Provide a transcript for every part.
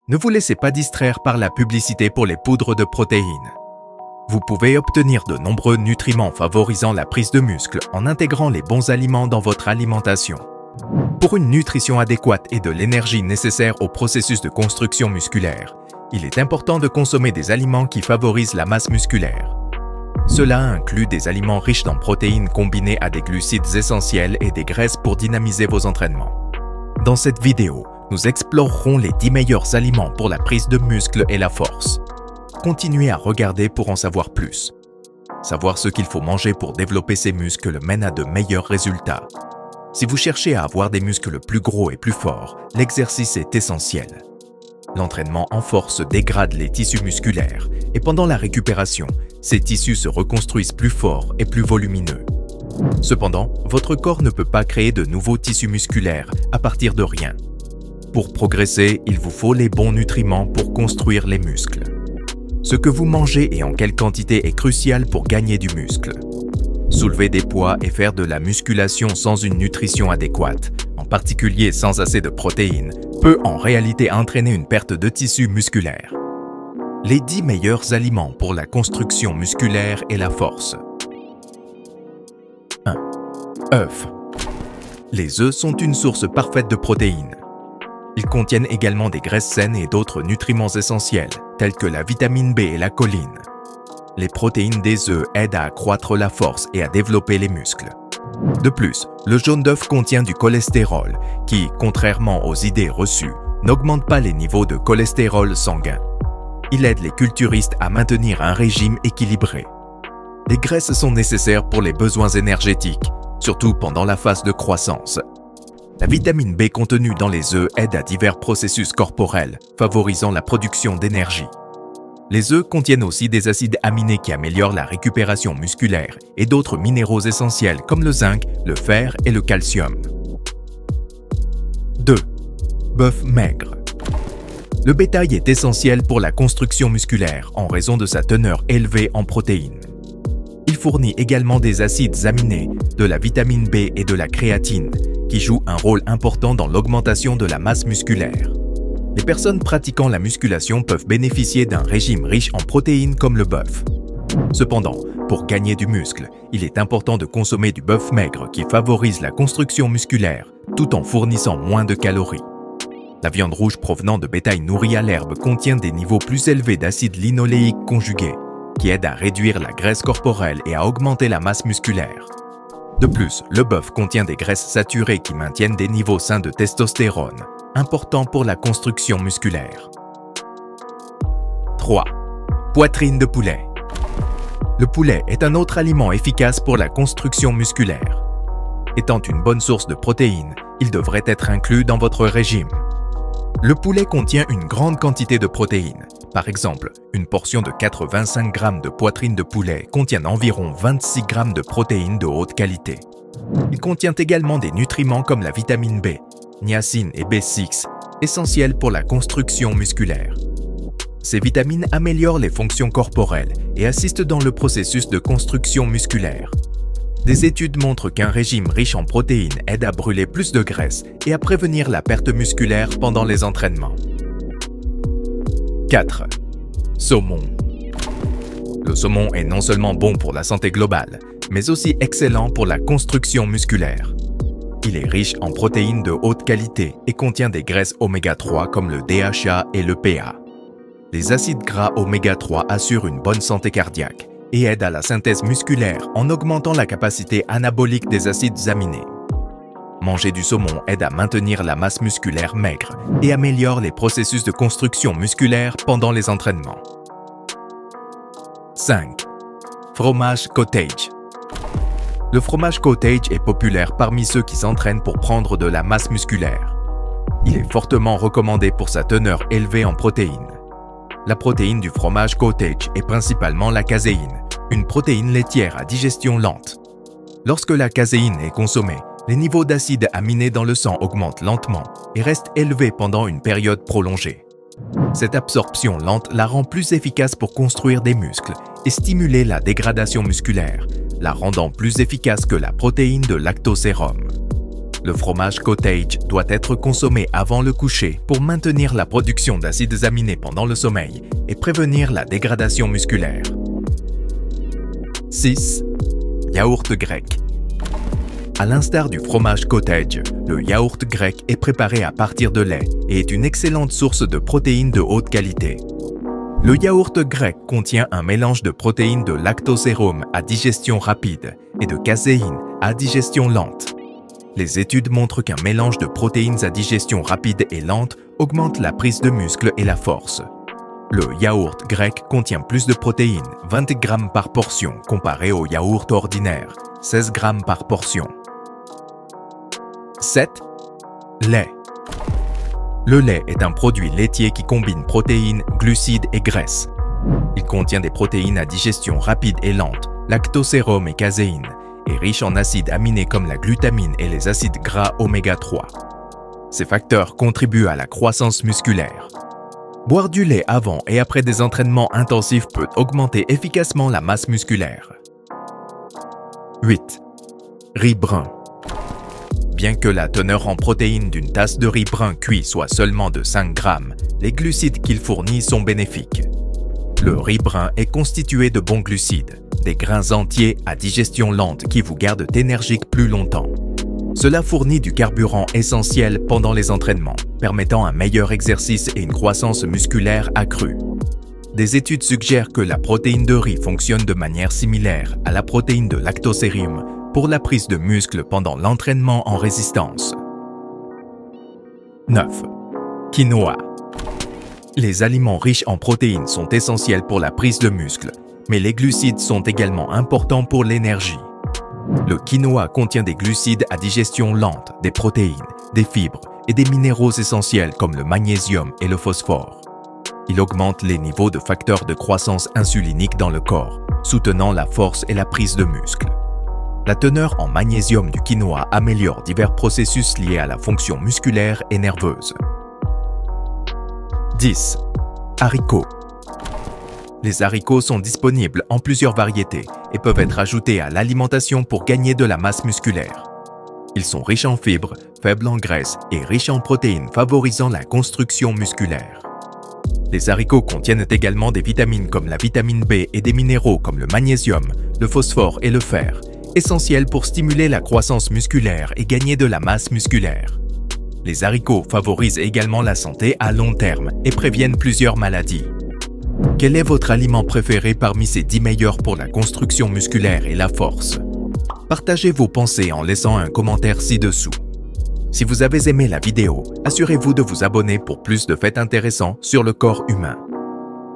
Ne vous laissez pas distraire par la publicité pour les poudres de protéines. Vous pouvez obtenir de nombreux nutriments favorisant la prise de muscle en intégrant les bons aliments dans votre alimentation. Pour une nutrition adéquate et de l'énergie nécessaire au processus de construction musculaire, il est important de consommer des aliments qui favorisent la masse musculaire. Cela inclut des aliments riches en protéines combinés à des glucides essentiels et des graisses pour dynamiser vos entraînements. Dans cette vidéo, nous explorerons les 10 meilleurs aliments pour la prise de muscle et la force. Continuez à regarder pour en savoir plus. Savoir ce qu'il faut manger pour développer ses muscles mène à de meilleurs résultats. Si vous cherchez à avoir des muscles plus gros et plus forts, l'exercice est essentiel. L'entraînement en force dégrade les tissus musculaires et pendant la récupération, ces tissus se reconstruisent plus forts et plus volumineux. Cependant, votre corps ne peut pas créer de nouveaux tissus musculaires à partir de rien. Pour progresser, il vous faut les bons nutriments pour construire les muscles. Ce que vous mangez et en quelle quantité est crucial pour gagner du muscle. Soulever des poids et faire de la musculation sans une nutrition adéquate, en particulier sans assez de protéines, peut en réalité entraîner une perte de tissu musculaire. Les 10 meilleurs aliments pour la construction musculaire et la force. 1. Œufs. Les œufs sont une source parfaite de protéines. Ils contiennent également des graisses saines et d'autres nutriments essentiels, tels que la vitamine B et la choline. Les protéines des œufs aident à accroître la force et à développer les muscles. De plus, le jaune d'œuf contient du cholestérol qui, contrairement aux idées reçues, n'augmente pas les niveaux de cholestérol sanguin. Il aide les culturistes à maintenir un régime équilibré. Les graisses sont nécessaires pour les besoins énergétiques, surtout pendant la phase de croissance. La vitamine B contenue dans les œufs aide à divers processus corporels, favorisant la production d'énergie. Les œufs contiennent aussi des acides aminés qui améliorent la récupération musculaire et d'autres minéraux essentiels comme le zinc, le fer et le calcium. 2. Bœuf maigre. Le bétail est essentiel pour la construction musculaire en raison de sa teneur élevée en protéines. Il fournit également des acides aminés, de la vitamine B et de la créatine, qui jouent un rôle important dans l'augmentation de la masse musculaire. Les personnes pratiquant la musculation peuvent bénéficier d'un régime riche en protéines comme le bœuf. Cependant, pour gagner du muscle, il est important de consommer du bœuf maigre qui favorise la construction musculaire tout en fournissant moins de calories. La viande rouge provenant de bétail nourri à l'herbe contient des niveaux plus élevés d'acide linoléique conjugué qui aident à réduire la graisse corporelle et à augmenter la masse musculaire. De plus, le bœuf contient des graisses saturées qui maintiennent des niveaux sains de testostérone, important pour la construction musculaire. 3. Poitrine de poulet. Le poulet est un autre aliment efficace pour la construction musculaire. Étant une bonne source de protéines, il devrait être inclus dans votre régime. Le poulet contient une grande quantité de protéines. Par exemple, une portion de 85 g de poitrine de poulet contient environ 26 g de protéines de haute qualité. Il contient également des nutriments comme la vitamine B, niacine et B6, essentiels pour la construction musculaire. Ces vitamines améliorent les fonctions corporelles et assistent dans le processus de construction musculaire. Des études montrent qu'un régime riche en protéines aide à brûler plus de graisse et à prévenir la perte musculaire pendant les entraînements. 4. Saumon. Le saumon est non seulement bon pour la santé globale, mais aussi excellent pour la construction musculaire. Il est riche en protéines de haute qualité et contient des graisses oméga 3 comme le DHA et le PA. Les acides gras oméga 3 assurent une bonne santé cardiaque et aident à la synthèse musculaire en augmentant la capacité anabolique des acides aminés. Manger du saumon aide à maintenir la masse musculaire maigre et améliore les processus de construction musculaire pendant les entraînements. 5. Fromage cottage. Le fromage cottage est populaire parmi ceux qui s'entraînent pour prendre de la masse musculaire. Il est fortement recommandé pour sa teneur élevée en protéines. La protéine du fromage cottage est principalement la caséine, une protéine laitière à digestion lente. Lorsque la caséine est consommée, les niveaux d'acides aminés dans le sang augmentent lentement et restent élevés pendant une période prolongée. Cette absorption lente la rend plus efficace pour construire des muscles et stimuler la dégradation musculaire, la rendant plus efficace que la protéine de lactosérum. Le fromage cottage doit être consommé avant le coucher pour maintenir la production d'acides aminés pendant le sommeil et prévenir la dégradation musculaire. 6. Yaourt grec. À l'instar du fromage cottage, le yaourt grec est préparé à partir de lait et est une excellente source de protéines de haute qualité. Le yaourt grec contient un mélange de protéines de lactosérum à digestion rapide et de caséine à digestion lente. Les études montrent qu'un mélange de protéines à digestion rapide et lente augmente la prise de muscle et la force. Le yaourt grec contient plus de protéines, 20 g par portion, comparé au yaourt ordinaire, 16 g par portion. 7. Lait. Le lait est un produit laitier qui combine protéines, glucides et graisses. Il contient des protéines à digestion rapide et lente, lactosérum et caséine, et riche en acides aminés comme la glutamine et les acides gras oméga 3. Ces facteurs contribuent à la croissance musculaire. Boire du lait avant et après des entraînements intensifs peut augmenter efficacement la masse musculaire. 8. Riz brun. Bien que la teneur en protéines d'une tasse de riz brun cuit soit seulement de 5 g, les glucides qu'il fournit sont bénéfiques. Le riz brun est constitué de bons glucides, des grains entiers à digestion lente qui vous gardent énergique plus longtemps. Cela fournit du carburant essentiel pendant les entraînements, permettant un meilleur exercice et une croissance musculaire accrue. Des études suggèrent que la protéine de riz fonctionne de manière similaire à la protéine de lactosérum pour la prise de muscle pendant l'entraînement en résistance. 9. Quinoa. Les aliments riches en protéines sont essentiels pour la prise de muscle, mais les glucides sont également importants pour l'énergie. Le quinoa contient des glucides à digestion lente, des protéines, des fibres et des minéraux essentiels comme le magnésium et le phosphore. Il augmente les niveaux de facteurs de croissance insulinique dans le corps, soutenant la force et la prise de muscle. La teneur en magnésium du quinoa améliore divers processus liés à la fonction musculaire et nerveuse. 10. Haricots. Les haricots sont disponibles en plusieurs variétés et peuvent être ajoutés à l'alimentation pour gagner de la masse musculaire. Ils sont riches en fibres, faibles en graisse et riches en protéines favorisant la construction musculaire. Les haricots contiennent également des vitamines comme la vitamine B et des minéraux comme le magnésium, le phosphore et le fer, essentiels pour stimuler la croissance musculaire et gagner de la masse musculaire. Les haricots favorisent également la santé à long terme et préviennent plusieurs maladies. Quel est votre aliment préféré parmi ces 10 meilleurs pour la construction musculaire et la force? Partagez vos pensées en laissant un commentaire ci-dessous. Si vous avez aimé la vidéo, assurez-vous de vous abonner pour plus de faits intéressants sur le corps humain.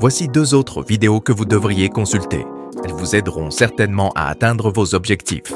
Voici 2 autres vidéos que vous devriez consulter. Elles vous aideront certainement à atteindre vos objectifs.